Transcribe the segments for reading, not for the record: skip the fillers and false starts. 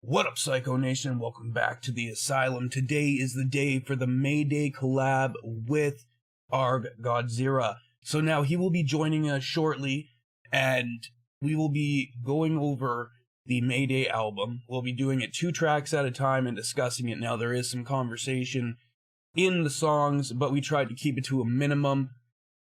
What up, Sycho Nation? Welcome back to the Asylum. Today is the day for the Mayday collab with Argh Godzirra. So now he will be joining us shortly, and we will be going over the Mayday album. We'll be doing it 2 tracks at a time and discussing it. Now, there is some conversation in the songs, but we tried to keep it to a minimum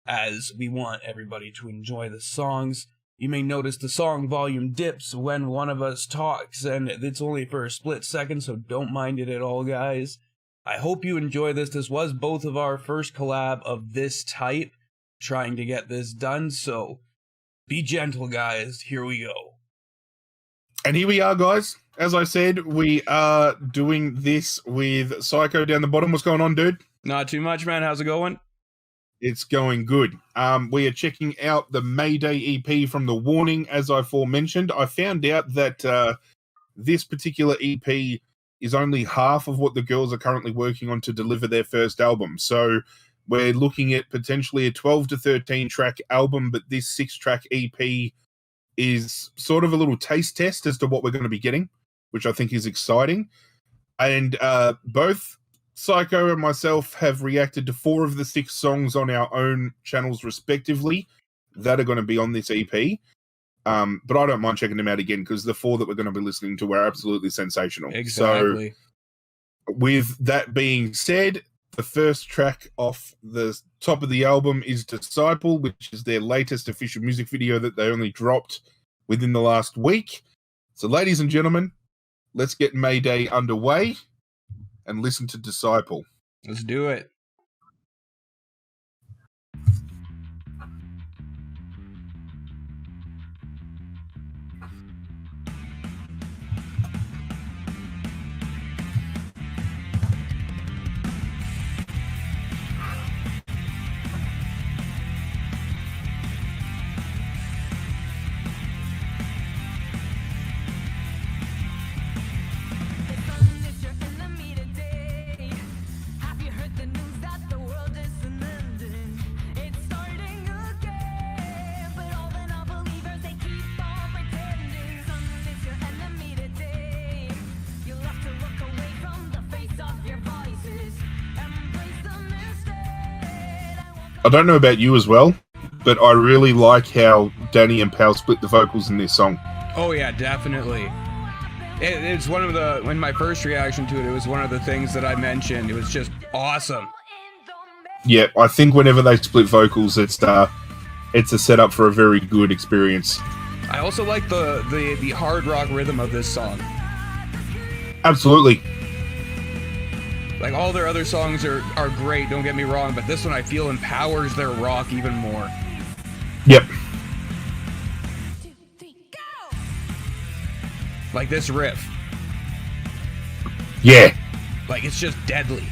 as we want everybody to enjoy the songs. You may notice the song volume dips when one of us talks, and it's only for a split second, so don't mind it at all, guys. I hope you enjoy this. This was both of our first collab of this type, trying to get this done, so be gentle, guys. Here we go. And here we are, guys. As I said, we are doing this with Sycho down the bottom. What's going on, dude? Not too much, man. How's it going? It's going good. We are checking out the Mayday EP from The Warning, as I aforementioned. I found out that this particular EP is only half of what the girls are currently working on to deliver their first album. So we're looking at potentially a 12 to 13 track album, but this 6-track EP is sort of a little taste test as to what we're going to be getting, which I think is exciting. And both Sycho and myself have reacted to 4 of the 6 songs on our own channels respectively that are going to be on this EP. But I don't mind checking them out again because the 4 that we're going to be listening to are absolutely sensational. Exactly. So with that being said, the first track off the top of the album is Disciple, which is their latest official music video that they only dropped within the last week. So ladies and gentlemen, let's get Mayday underway and listen to Disciple. Let's do it. I don't know about you as well, but I really like how Danny and Pal split the vocals in this song. Oh yeah, definitely. It's one of the, when my first reaction to it, it was one of the things that I mentioned. It was just awesome. Yeah, I think whenever they split vocals, it's a setup for a very good experience. I also like the hard rock rhythm of this song. Absolutely. Like, all their other songs are great, don't get me wrong, but this one I feel empowers their rock even more. Yep. Like this riff. Yeah. Like, it's just deadly.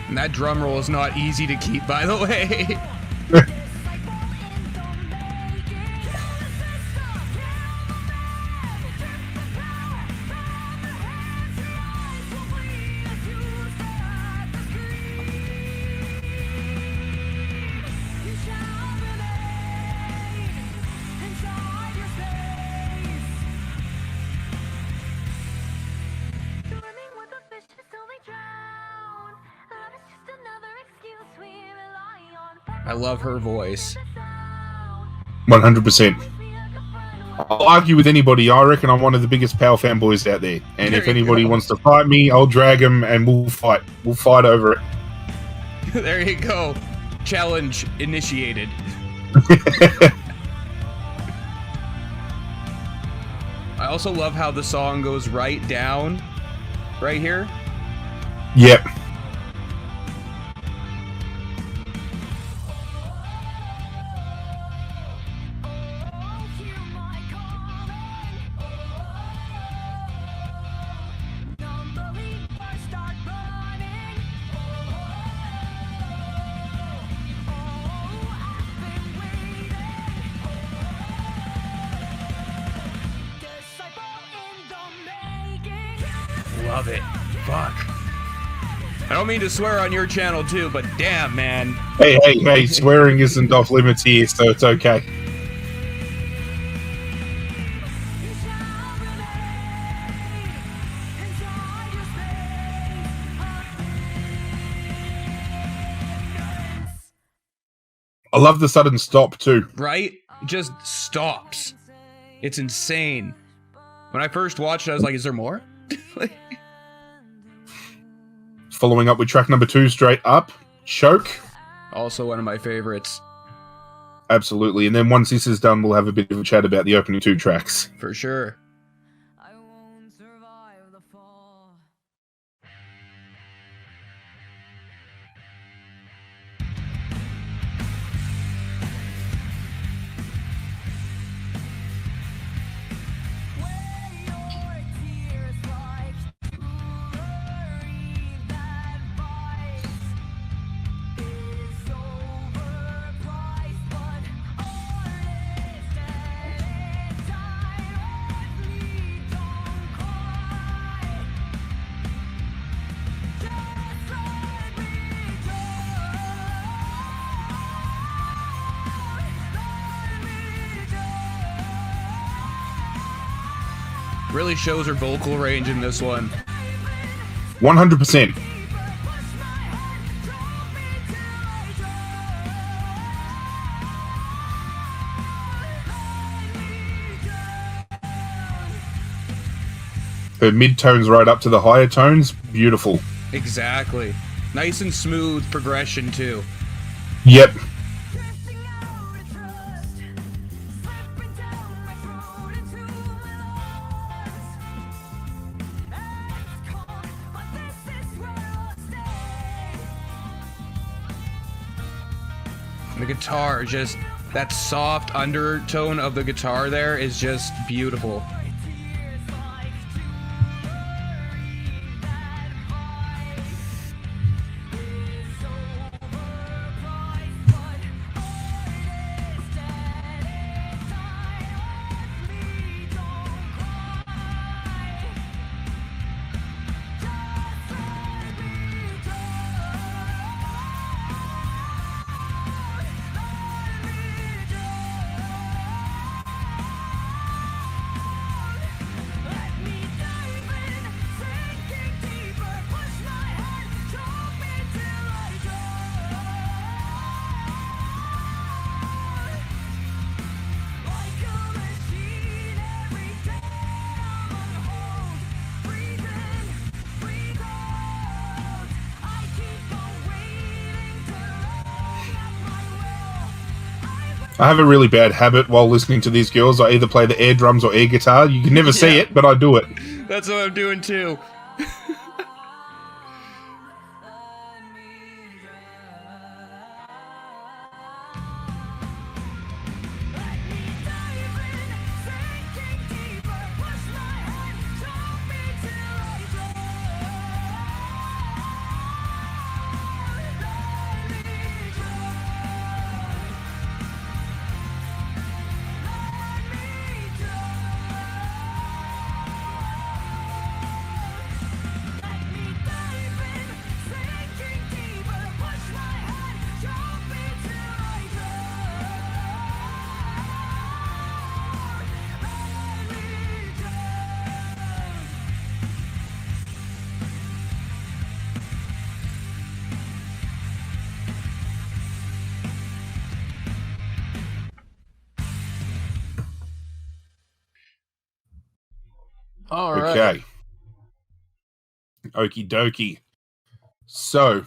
And that drum roll is not easy to keep, by the way. I love her voice. 100%. I'll argue with anybody. I reckon I'm one of the biggest Power fanboys out there. And if anybody wants to fight me, I'll drag them and we'll fight. We'll fight over it. There you go. Challenge initiated. I also love how the song goes right down. Right here. Yep. love it. Fuck. I don't mean to swear on your channel too, but damn, man. Hey, swearing isn't off limits here, so it's okay. I love the sudden stop too. Right? It just stops. It's insane. When I first watched it, I was like, is there more? Following up with track number 2 straight up, Choke. Also one of my favorites. Absolutely. And then once this is done, we'll have a bit of a chat about the opening 2 tracks. For sure. Really shows her vocal range in this one. 100%. Her mid-tones right up to the higher tones. Beautiful. Exactly. Nice and smooth progression, too. Yep. The guitar, just that soft undertone of the guitar there is just beautiful. I have a really bad habit while listening to these girls. I either play the air drums or air guitar. You can never see it, but I do it. That's what I'm doing too. All right. Okay. Okie dokie. So,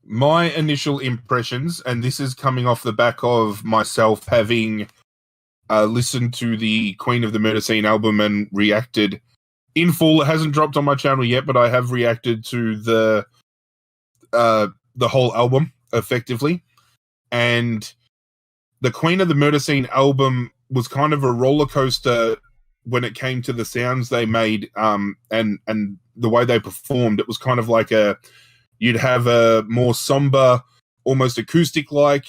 my initial impressions, and this is coming off the back of myself having listened to the Queen of the Murder Scene album and reacted in full. It hasn't dropped on my channel yet, but I have reacted to the whole album effectively. And the Queen of the Murder Scene album was kind of a roller coaster when it came to the sounds they made and the way they performed. It was kind of like you'd have a more somber, almost acoustic-like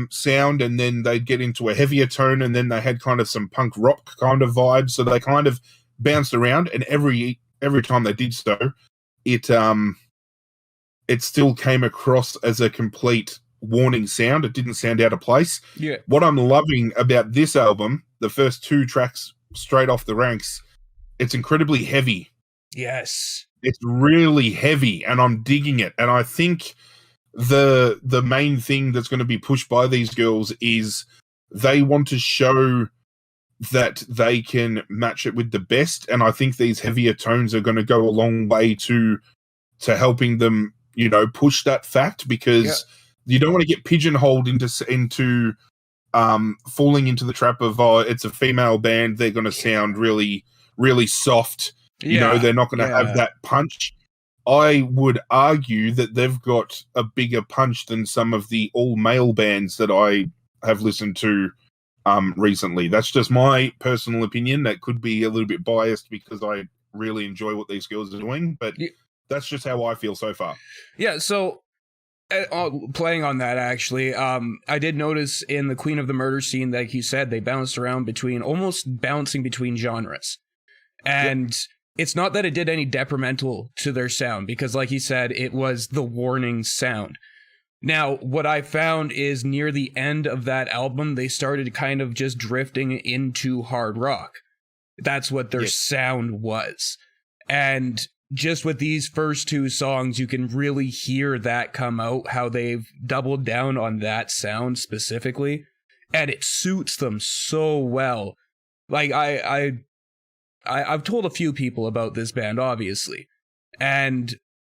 sound, and then they'd get into a heavier tone, and then they had kind of some punk rock kind of vibes. So they kind of bounced around, and every every time they did so, it still came across as a complete warning sound. It didn't sound out of place. Yeah. What I'm loving about this album, the first 2 tracks straight off the ranks, it's incredibly heavy. Yes. It's really heavy, and I'm digging it. And I think the main thing that's going to be pushed by these girls is they want to show that they can match it with the best. And I think these heavier tones are going to go a long way to helping them, push that fact, because you don't want to get pigeonholed into falling into the trap of, it's a female band, they're going to sound really, really soft. They're not going to have that punch. I would argue that they've got a bigger punch than some of the all-male bands that I have listened to recently. That's just my personal opinion. That could be a little bit biased because I really enjoy what these girls are doing, but that's just how I feel so far. Yeah, so playing on that, actually, I did notice in the Queen of the Murder scene, like you said, they bounced around almost bouncing between genres. And it's not that it did any detrimental to their sound, because like you said, it was the warning sound. Now, what I found is near the end of that album, they started kind of just drifting into hard rock. That's what their sound was. And just with these first 2 songs, you can really hear that come out, how they've doubled down on that sound specifically. And it suits them so well. Like, I've told a few people about this band, obviously. And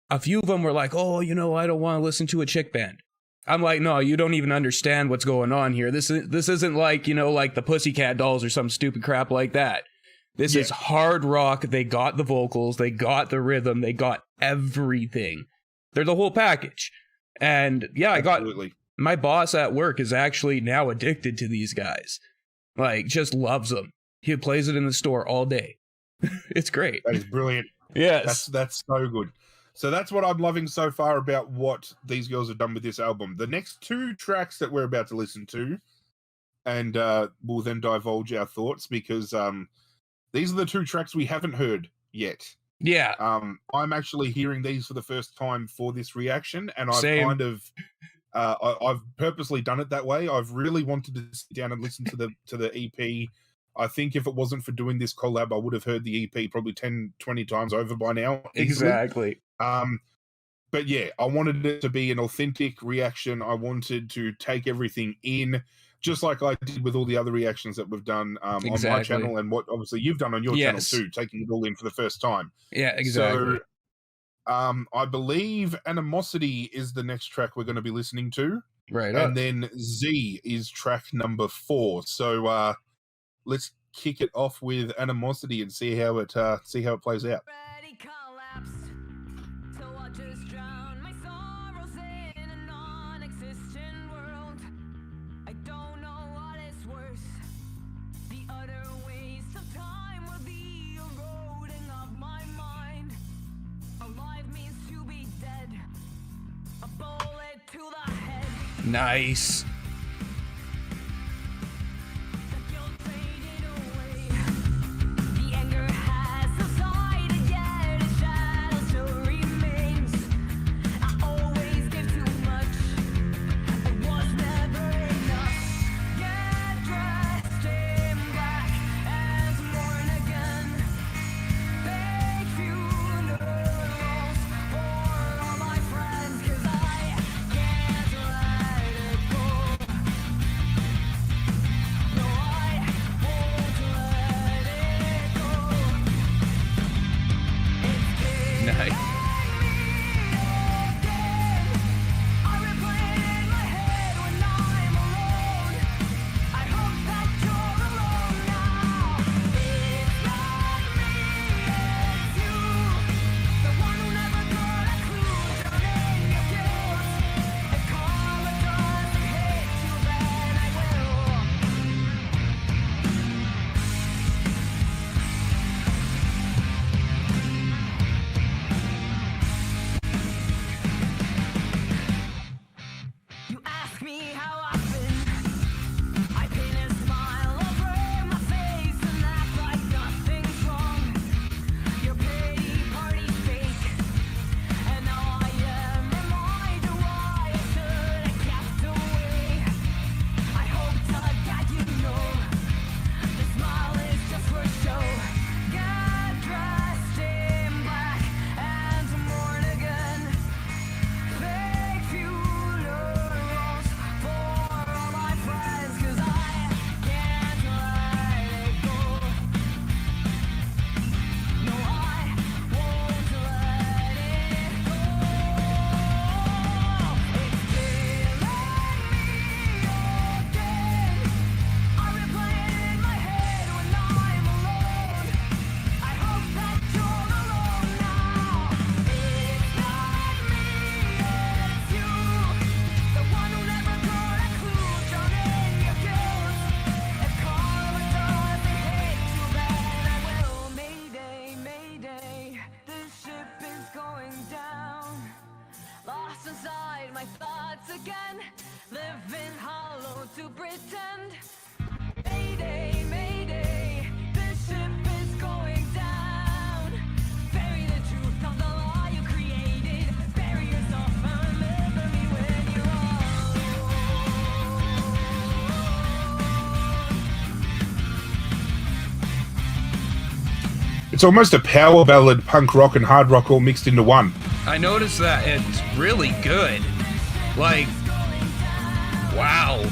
a few of them were like, oh, I don't want to listen to a chick band. I'm like, no, you don't even understand what's going on here. This isn't like, like the Pussycat Dolls or some stupid crap like that. This is hard rock. They got the vocals, they got the rhythm, they got everything. They're the whole package. And Absolutely. My boss at work is actually now addicted to these guys. Like, just loves them. He plays it in the store all day. It's great. That is brilliant. Yes. That's so good. So that's what I'm loving so far about what these girls have done with this album. The next 2 tracks that we're about to listen to, and we'll then divulge our thoughts, because these are the 2 tracks we haven't heard yet. Yeah. I'm actually hearing these for the first time for this reaction, and I've Same. I've purposely done it that way. I've really wanted to sit down and listen to the EP. I think if it wasn't for doing this collab, I would have heard the EP probably 10, 20 times over by now. Easily. Exactly. But yeah, I wanted it to be an authentic reaction. I wanted to take everything in, just like I did with all the other reactions that we've done on my channel, and what obviously you've done on your channel too, taking it all in for the first time. Yeah, exactly. So I believe Animosity is the next track we're going to be listening to. Right. And then Z is track number 4. So let's kick it off with Animosity and see how it plays out. Nice. to pretend. Mayday, mayday, this ship is going down. Bury the truth of the law you created. Bury yourself and remember me when you're old. It's almost a power ballad, punk rock and hard rock all mixed into one. I noticed that. It's really good. Like, wow.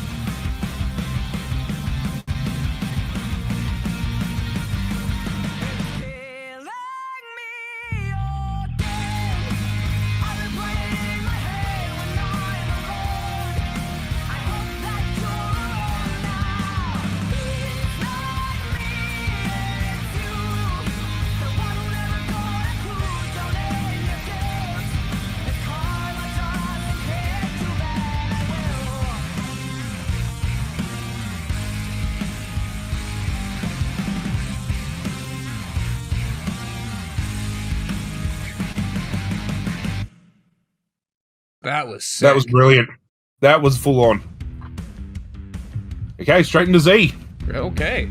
That was sick. That was brilliant. That was full on. Okay, straight into Z. Okay.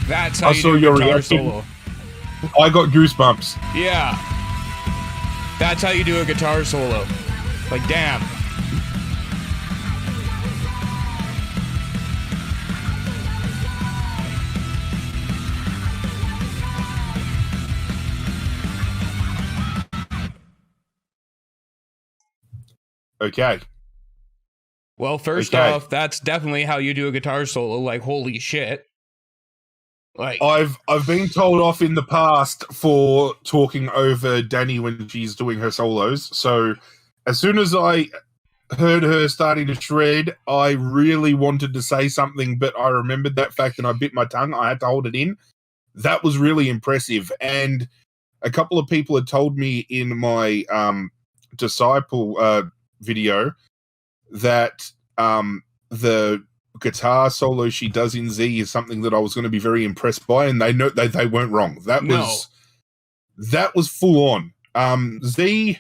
That's how I you saw do your a guitar reaction. solo. I got goosebumps. Yeah. That's how you do a guitar solo. Like, damn. Okay. Well, first Okay. off, that's definitely how you do a guitar solo. Like, holy shit. Like, I've been told off in the past for talking over Danny when she's doing her solos. So as soon as I heard her starting to shred, I really wanted to say something, but I remembered that fact and I bit my tongue. I had to hold it in. That was really impressive. And a couple of people had told me in my disciple video that the guitar solo she does in Z is something that I was going to be very impressed by, and they weren't wrong. That was full on. Z,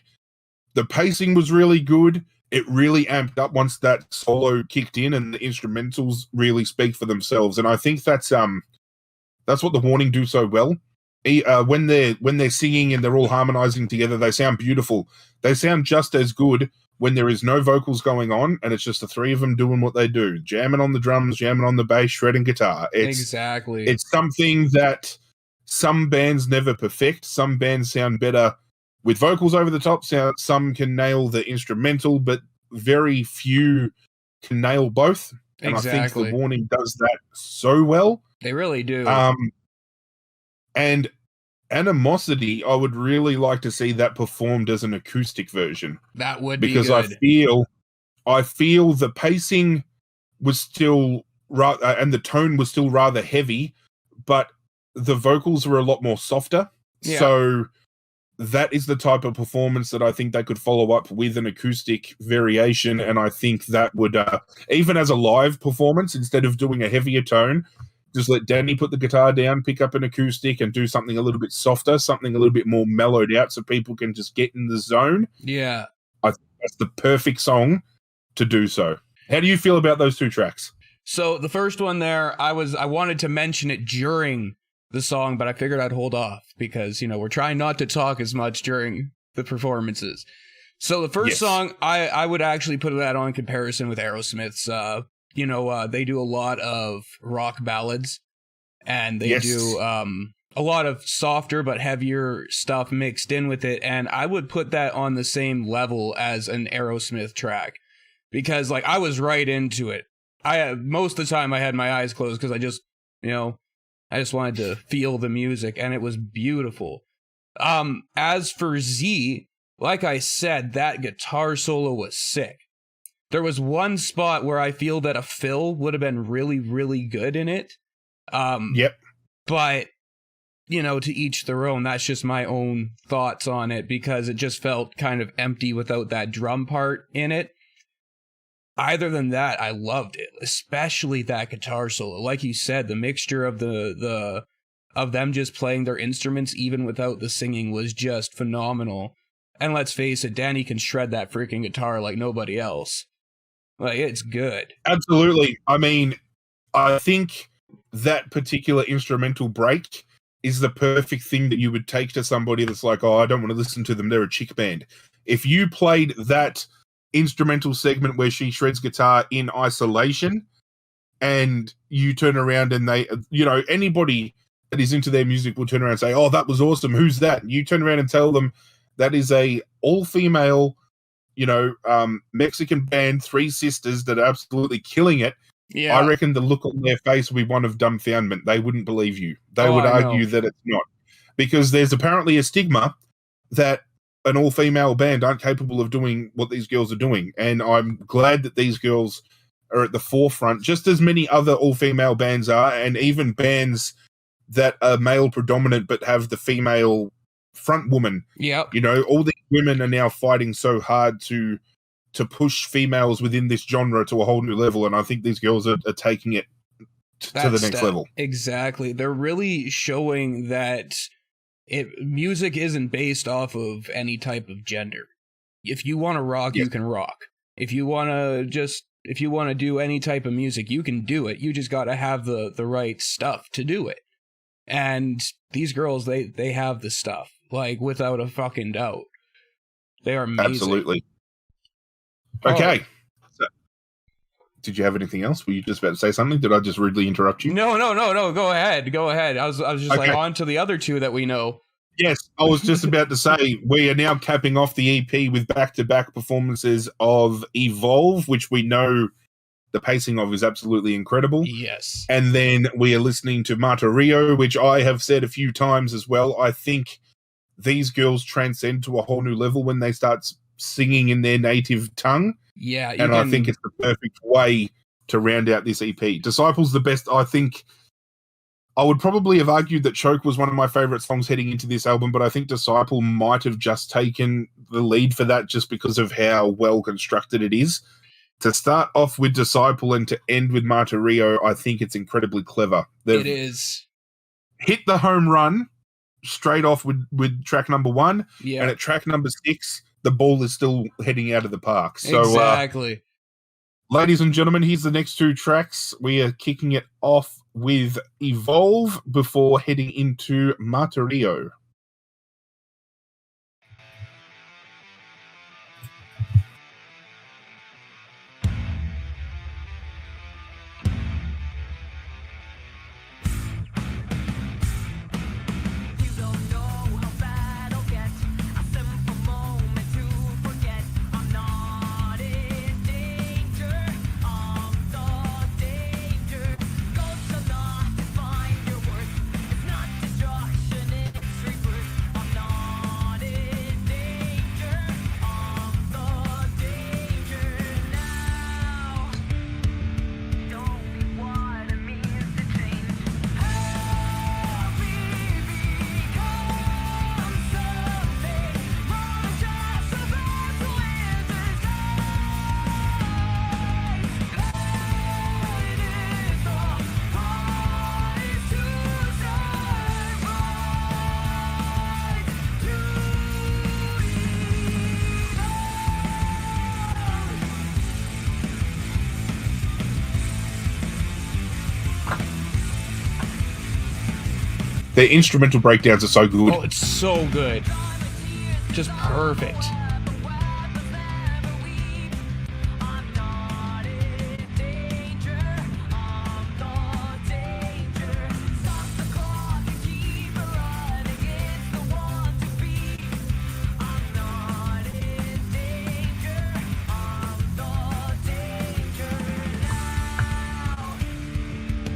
The pacing was really good. It really amped up once that solo kicked in, and the instrumentals really speak for themselves. And I think that's what the Warning do so well. When they're singing and they're all harmonizing together, they sound beautiful. They sound just as good when there is no vocals going on and it's just the three of them doing what they do, jamming on the drums, jamming on the bass, shredding guitar. Exactly. It's something that some bands never perfect. Some bands sound better with vocals over the top. Some can nail the instrumental, but very few can nail both. And I think the Warning does that so well. They really do. And Animosity, I would really like to see that performed as an acoustic version. That would be because good. I feel the pacing was still and the tone was still rather heavy, but the vocals were a lot more softer. Yeah. So that is the type of performance that I think they could follow up with an acoustic variation. And I think that would, even as a live performance, instead of doing a heavier tone, just let Danny put the guitar down, pick up an acoustic, and do something a little bit softer, something a little bit more mellowed out so people can just get in the zone. Yeah. I think that's the perfect song to do so. How do you feel about those two tracks? So the first one there, I wanted to mention it during the song, but I figured I'd hold off because, we're trying not to talk as much during the performances. So the first song, I would actually put that on comparison with Aerosmith's. They do a lot of rock ballads, and they do a lot of softer but heavier stuff mixed in with it. And I would put that on the same level as an Aerosmith track because, I was right into it. Most of the time I had my eyes closed because I just wanted to feel the music, and it was beautiful. As for Z, like I said, that guitar solo was sick. There was one spot where I feel that a fill would have been really, really good in it. Yep. But, to each their own. That's just my own thoughts on it because it just felt kind of empty without that drum part in it. Other than that, I loved it, especially that guitar solo. Like you said, the mixture of of them just playing their instruments even without the singing was just phenomenal. And let's face it, Danny can shred that freaking guitar like nobody else. It's good. Absolutely. I mean, I think that particular instrumental break is the perfect thing that you would take to somebody that's like, oh, I don't want to listen to them. They're a chick band. If you played that instrumental segment where she shreds guitar in isolation and you turn around and they, anybody that is into their music will turn around and say, oh, that was awesome. Who's that? You turn around and tell them that is a all-female Mexican band, three sisters that are absolutely killing it. Yeah. I reckon the look on their face would be one of dumbfoundment. They wouldn't believe you. They would argue that it's not. Because there's apparently a stigma that an all-female band aren't capable of doing what these girls are doing. And I'm glad that these girls are at the forefront, just as many other all-female bands are, and even bands that are male predominant but have the female front woman. Yeah. All these women are now fighting so hard to push females within this genre to a whole new level, and I think these girls are taking it to the next level. Exactly. They're really showing that music isn't based off of any type of gender. If you want to rock, you can rock. If you want to do any type of music, you can do it. You just got to have the right stuff to do it. And these girls, they have the stuff, without a fucking doubt. They are amazing. Absolutely. Okay. So, did you have anything else? Were you just about to say something? Did I just rudely interrupt you? No. Go ahead. I was just on to the other two that we know. Yes, I was just about to say we are now capping off the EP with back-to-back performances of Evolve, which we know the pacing of is absolutely incredible. Yes. And then we are listening to Martirio, which I have said a few times as well. I think these girls transcend to a whole new level when they start singing in their native tongue. Yeah. I think it's the perfect way to round out this EP. Disciple's the best. I think I would probably have argued that Choke was one of my favorite songs heading into this album, but I think Disciple might have just taken the lead for that just because of how well constructed it is. To start off with Disciple and to end with Martirio, I think it's incredibly clever. It is. Hit the home run straight off with track number 1. Yeah. And at track number 6, the ball is still heading out of the park. So, exactly. ladies and gentlemen, here's the next 2 tracks. We are kicking it off with Evolve before heading into Martirio. You don't know how bad I'll get. A simple moment to forget. I'm not in danger. I'm the danger. Go to not define your worth. It's not destruction, it's rebirth. I'm not in danger. I'm the danger now. Don't be what it means to change. Their instrumental breakdowns are so good. Oh, it's so good. Just perfect. I'm not in danger. I'm the danger. Stop the clock and keep it running. It's the one to be. I'm not in danger. I'm the danger now.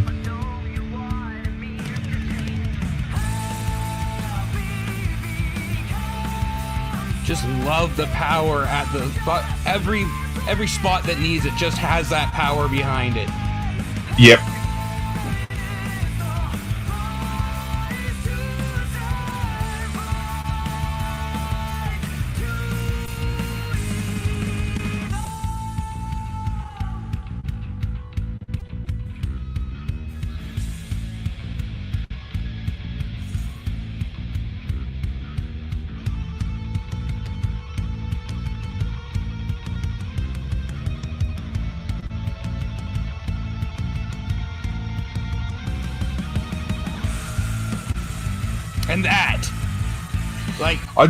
I know you wanted me to change. Just love the power at the every spot that needs it just has that power behind it. Yep. And that, like, I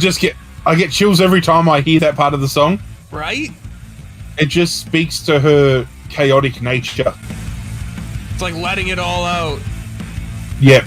get chills every time I hear that part of the song. right? It just speaks to her chaotic nature. It's like letting it all out. Yep.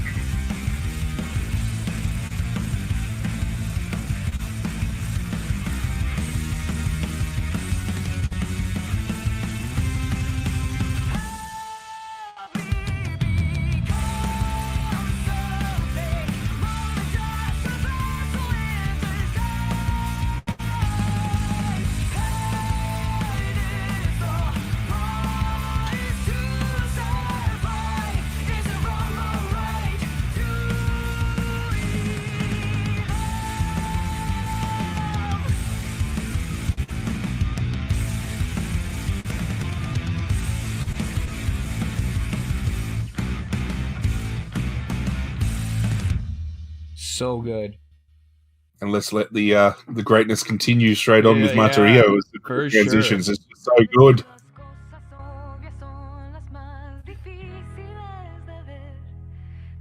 So good. And let's let the greatness continue straight on with Martirio as the for transitions. sure. It's just so good. Las cosas obvias son las más difíciles de ver.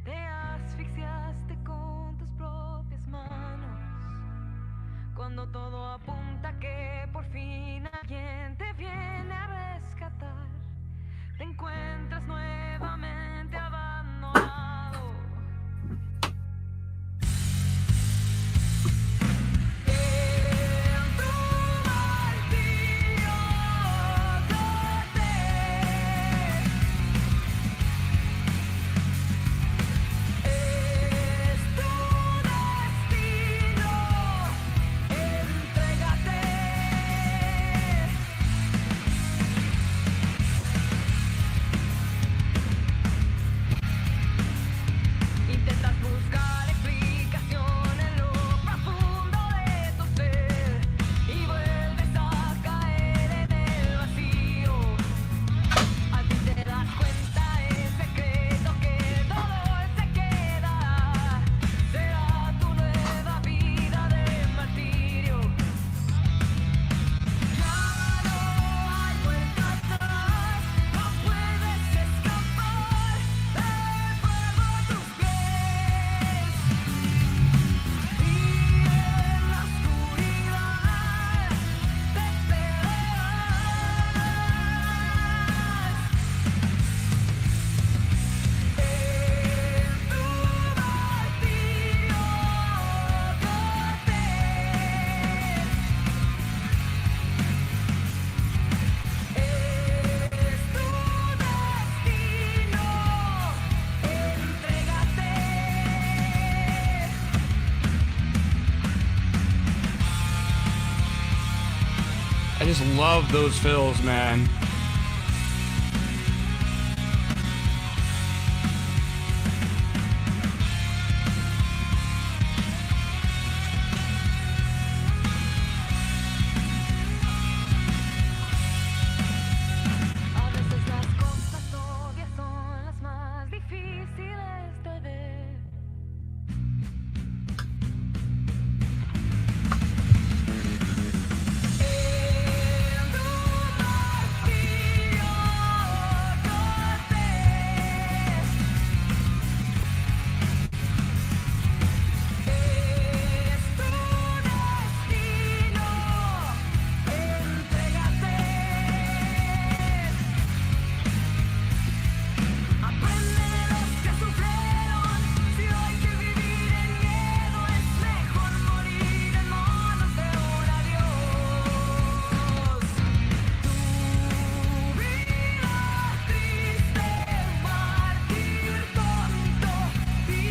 Te asfixiaste con tus propias manos. Cuando todo apunta que por fin alguien te viene a rescatar, te encuentras nuevamente abandonado. En tu martirio just love those fills, man. A veces las cosas obvias son las más difíciles de ver. En tu martirio cortés es tu destino. Entrégate. Aprende de los que sufrieron. Si hay que vivir en miedo, es mejor morir en manos de un adiós. Tu vida triste, mártir tonto, di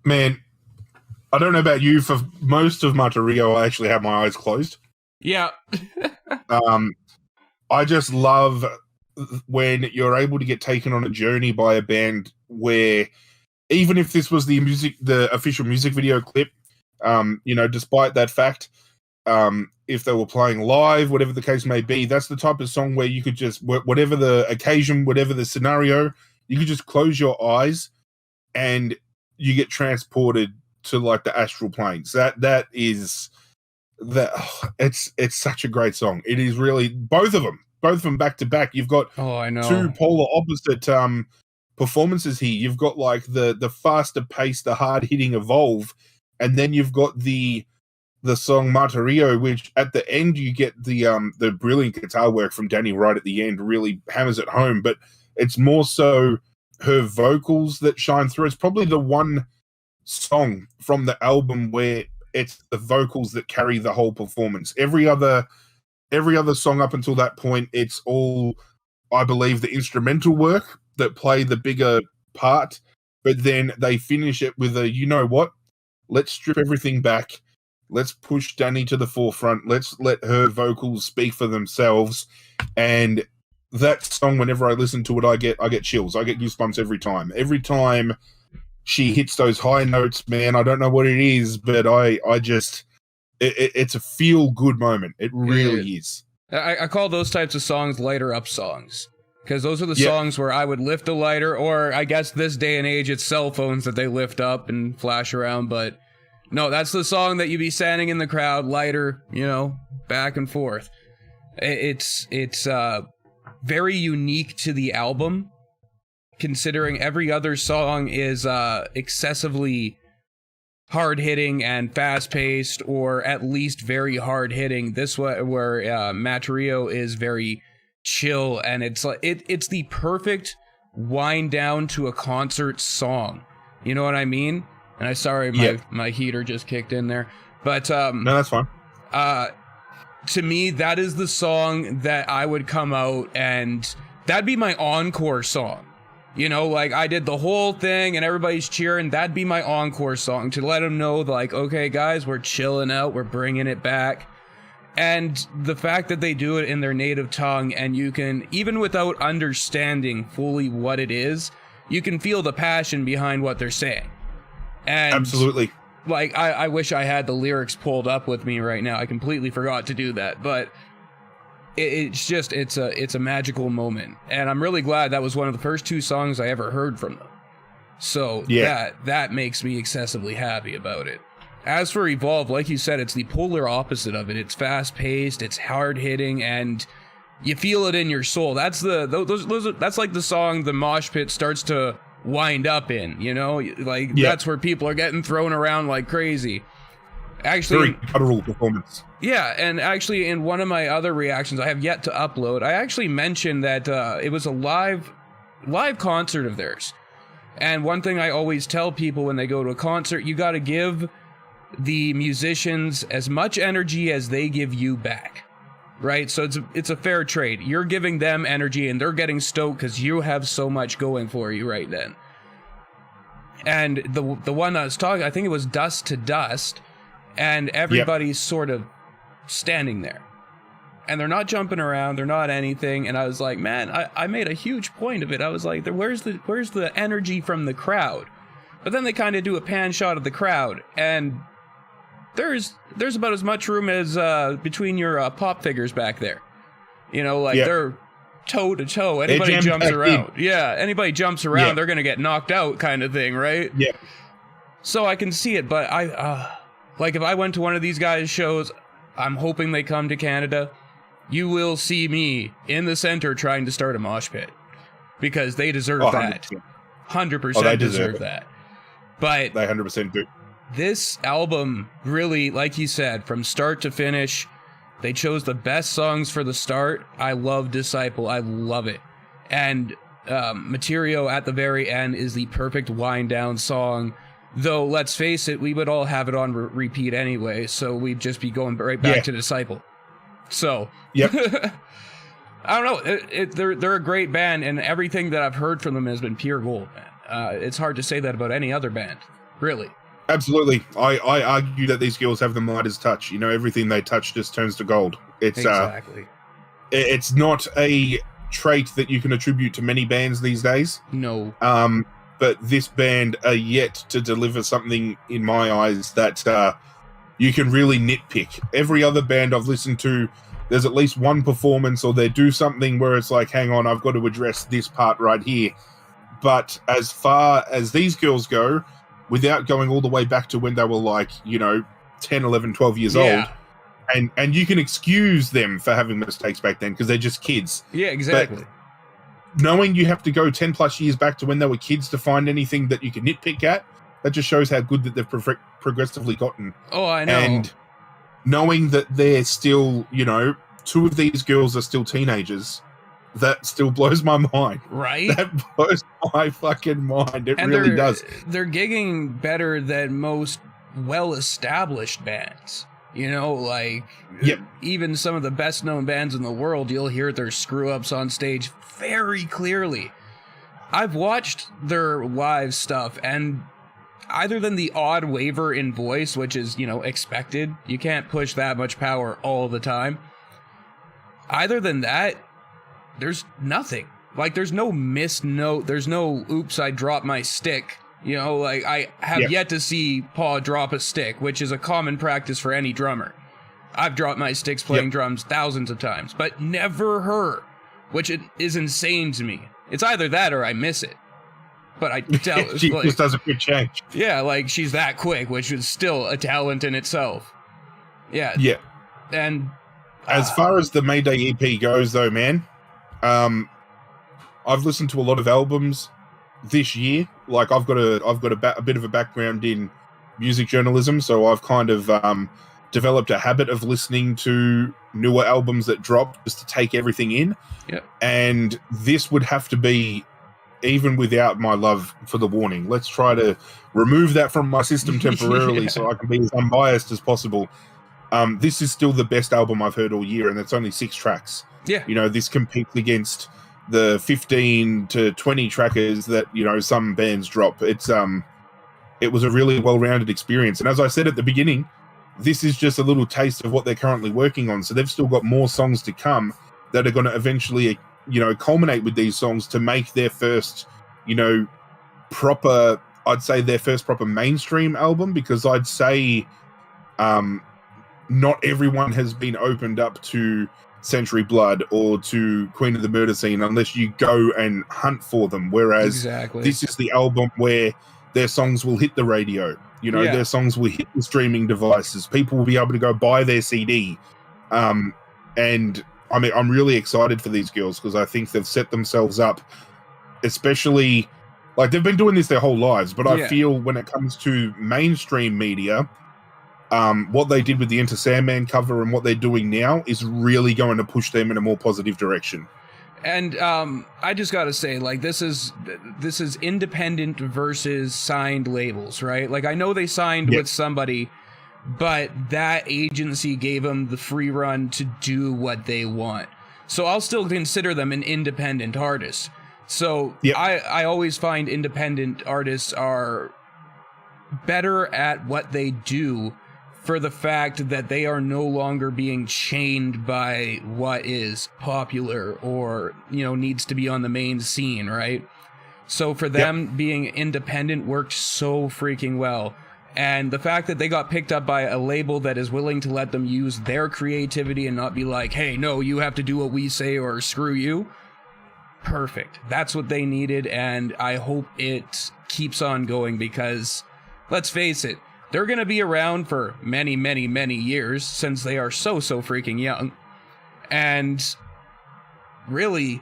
Man, I don't know about you. For most of Martirio, I actually have my eyes closed. Yeah. I just love when you're able to get taken on a journey by a band where, even if this was the official music video clip, despite that fact, if they were playing live, whatever the case may be, that's the type of song where you could just, whatever the occasion, whatever the scenario, you could just close your eyes and you get transported to like the astral planes. It's such a great song. It is really both of them back to back. You've got Oh, I know. two polar opposite performances here. You've got like the faster pace, the hard hitting Evolve, and then you've got the song Martirio, which at the end you get the brilliant guitar work from Danny right at the end, really hammers it home. But it's more so her vocals that shine through. It's probably the one song from the album where it's the vocals that carry the whole performance. Every other song up until that point, it's all, I believe, the instrumental work that play the bigger part, but then they finish it with a, you know what, let's strip everything back, let's push Danny to the forefront, let's let her vocals speak for themselves. And that song, whenever I listen to it, I get chills. I get goosebumps every time. Every time she hits those high notes, man, I don't know what it is, but it's a feel good moment. It really is. I call those types of songs lighter up songs, because those are the songs where I would lift a lighter, or I guess this day and age it's cell phones that they lift up and flash around. But no, that's the song that you be standing in the crowd, lighter, back and forth. It's very unique to the album, considering every other song is excessively hard-hitting and fast-paced, or at least very hard-hitting. This one, where Martirio is very chill, and it's like it's the perfect wind down to a concert song. You know what I mean? And my heater just kicked in there, but no, that's fine. To me, that is the song that I would come out and that'd be my encore song. Like I did the whole thing and everybody's cheering. That'd be my encore song to let them know, like, okay, guys, we're chilling out. We're bringing it back. And the fact that they do it in their native tongue, and you can, even without understanding fully what it is, you can feel the passion behind what they're saying. And absolutely. Like, I wish I had the lyrics pulled up with me right now. I completely forgot to do that, but it's a magical moment. And I'm really glad that was one of the first two songs I ever heard from them. So Yeah. that makes me excessively happy about it. As for Evolve, like you said, it's the polar opposite of it. It's fast-paced, it's hard-hitting, and you feel it in your soul. That's that's like the song the mosh pit starts to wind up in, you know? Like, that's where people are getting thrown around like crazy. Actually, Very guttural performance. yeah, and actually in one of my other reactions I have yet to upload, I actually mentioned that it was a live concert of theirs. And one thing I always tell people when they go to a concert, you got to give the musicians as much energy as they give you back, right? So it's a fair trade. You're giving them energy and they're getting stoked because you have so much going for you right then. And the one I was talking, I think it was Dust to Dust, and everybody's sort of standing there. And they're not jumping around, they're not anything. And I was like, man, I made a huge point of it. I was like, where's the energy from the crowd? But then they kind of do a pan shot of the crowd, and there's about as much room as between your pop figures back there. You know, like they're toe to toe. Anybody jumps around. Yeah, anybody jumps around, they're gonna get knocked out, kind of thing, right? Yeah. So I can see it, but like if I went to one of these guys' shows, I'm hoping they come to Canada. You will see me in the center trying to start a mosh pit because they deserve that. 100% deserve that. But they 100% do. This album really, like you said, from start to finish, they chose the best songs for the start. I love Disciple. I love it. And Martirio at the very end is the perfect wind down song. Though, let's face it, we would all have it on repeat anyway, so we'd just be going right back to Disciple. So, I don't know. They're a great band, and everything that I've heard from them has been pure gold, man. It's hard to say that about any other band, really. Absolutely. I argue that these girls have the Midas touch. You know, everything they touch just turns to gold. It's exactly. It's not a trait that you can attribute to many bands these days. No. But this band are yet to deliver something, in my eyes, that you can really nitpick. Every other band I've listened to, there's at least one performance or they do something where it's like, hang on, I've got to address this part right here. But as far as these girls go, without going all the way back to when they were like, 10, 11, 12 years old, and you can excuse them for having mistakes back then because they're just kids. Yeah, exactly. But knowing you have to go 10 plus years back to when they were kids to find anything that you can nitpick at, that just shows how good that they've progressively gotten. Oh, I know. And knowing that they're still, two of these girls are still teenagers, that still blows my mind. Right? That blows my fucking mind. It really does. They're gigging better than most well-established bands. Even some of the best-known bands in the world, you'll hear their screw-ups on stage very clearly. I've watched their live stuff, and other than the odd waver in voice, which is, expected, you can't push that much power all the time. Other than that, there's nothing. Like, there's no missed note, there's no, oops, I dropped my stick. I have yet to see Paul drop a stick, which is a common practice for any drummer. I've dropped my sticks playing drums thousands of times, but never her, which is insane to me. It's either that or I miss it. But I tell she just does a quick change. Yeah, like she's that quick, which is still a talent in itself. Yeah. Yeah. And as far as the Mayday EP goes, though, man, I've listened to a lot of albums this year. Like I've got a bit of a background in music journalism, so I've kind of developed a habit of listening to newer albums that drop just to take everything in. Yeah. And this would have to be, even without my love for The Warning, let's try to remove that from my system temporarily so I can be as unbiased as possible. This is still the best album I've heard all year, and it's only 6 tracks. Yeah. This competes against the 15 to 20 trackers that, some bands drop. It was a really well-rounded experience. And as I said at the beginning, this is just a little taste of what they're currently working on. So they've still got more songs to come that are going to eventually, culminate with these songs to make their first, proper, I'd say their first proper mainstream album, because I'd say not everyone has been opened up to Century Blood or to Queen of the Murder Scene unless you go and hunt for them. Whereas Exactly. this is the album where their songs will hit the radio. You know, Yeah. their songs will hit the streaming devices. People will be able to go buy their CD. And I mean, I'm really excited for these girls because I think they've set themselves up, especially like they've been doing this their whole lives. But I feel when it comes to mainstream media, what they did with the Enter Sandman cover and what they're doing now is really going to push them in a more positive direction. And I just gotta say, like, this is independent versus signed labels, right? Like, I know they signed with somebody, but that agency gave them the free run to do what they want. So I'll still consider them an independent artist. So I always find independent artists are better at what they do for the fact that they are no longer being chained by what is popular or, you know, needs to be on the main scene, right? So for them, being independent worked so freaking well. And the fact that they got picked up by a label that is willing to let them use their creativity and not be like, hey, no, you have to do what we say or screw you. Perfect. That's what they needed, and I hope it keeps on going because, let's face it, they're going to be around for many, many, many years since they are so freaking young. And really,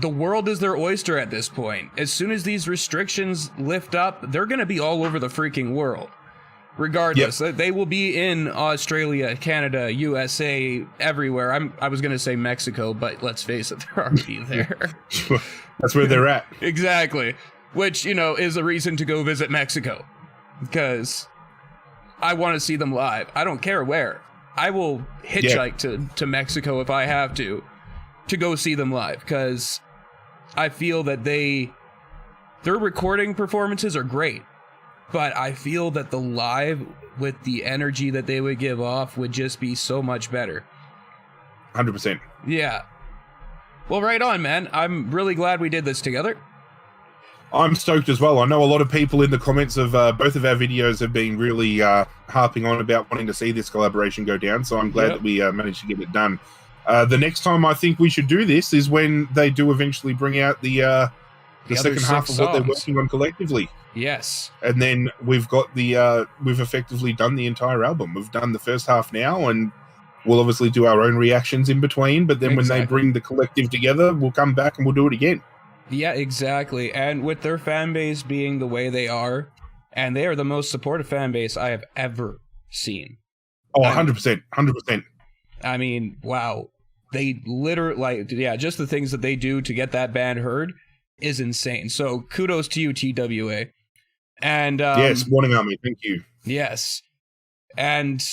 the world is their oyster at this point. As soon as these restrictions lift up, they're going to be all over the freaking world. Regardless, they will be in Australia, Canada, USA, everywhere. I was going to say Mexico, but let's face it, they're already there. That's where they're at. Exactly. Which, you know, is a reason to go visit Mexico. Because I want to see them live. I don't care where. I will hitchhike to Mexico if I have to go see them live. Because I feel that their recording performances are great. But I feel that the live, with the energy that they would give off, would just be so much better. 100%. Yeah. Well, right on, man. I'm really glad we did this together. I'm stoked as well. I know a lot of people in the comments of both of our videos have been really harping on about wanting to see this collaboration go down, so I'm glad that we managed to get it done. The next time I think we should do this is when they do eventually bring out the second half of what they're working on collectively. Yes. And then we've got we've effectively done the entire album. We've done the first half now, and we'll obviously do our own reactions in between, but then when they bring the collective together, we'll come back and we'll do it again. Yeah, exactly. And with their fan base being the way they are, and they are the most supportive fan base I have ever seen. Oh, 100%. 100%. I mean, wow. They literally, just the things that they do to get that band heard is insane. So kudos to you, TWA. And yes, Warning Army, thank you. Yes. And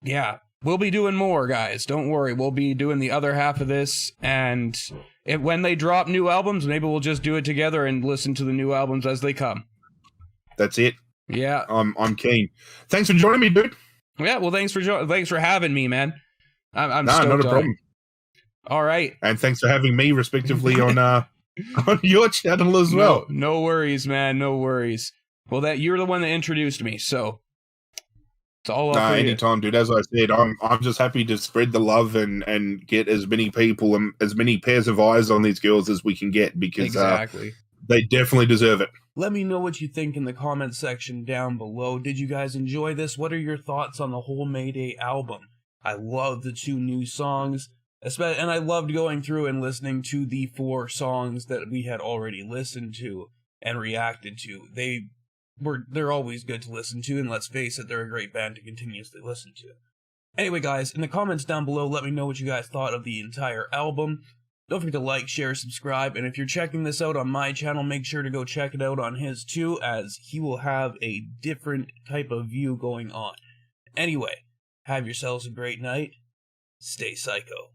yeah, we'll be doing more, guys. Don't worry. We'll be doing the other half of this, and when they drop new albums, maybe we'll just do it together and listen to the new albums as they come. That's it. Yeah. I'm keen. Thanks for joining me, dude. Yeah, well, thanks for having me, man. I'm no, stoked not a problem. All right. And thanks for having me, respectively, on your channel as well. No worries, man. No worries. Well, you're the one that introduced me, so it's all up for you. Anytime, dude. As I said, I'm just happy to spread the love and get as many people and as many pairs of eyes on these girls as we can get, because they definitely deserve it. Let me know what you think in the comments section down below. Did you guys enjoy this? What are your thoughts on the whole Mayday album? I love the 2 new songs, and I loved going through and listening to the 4 songs that we had already listened to and reacted to. They're always good to listen to, and let's face it, they're a great band to continuously listen to. Anyway, guys, in the comments down below, let me know what you guys thought of the entire album. Don't forget to like, share, subscribe, and if you're checking this out on my channel, make sure to go check it out on his too, as he will have a different type of view going on. Anyway, have yourselves a great night. Stay psycho.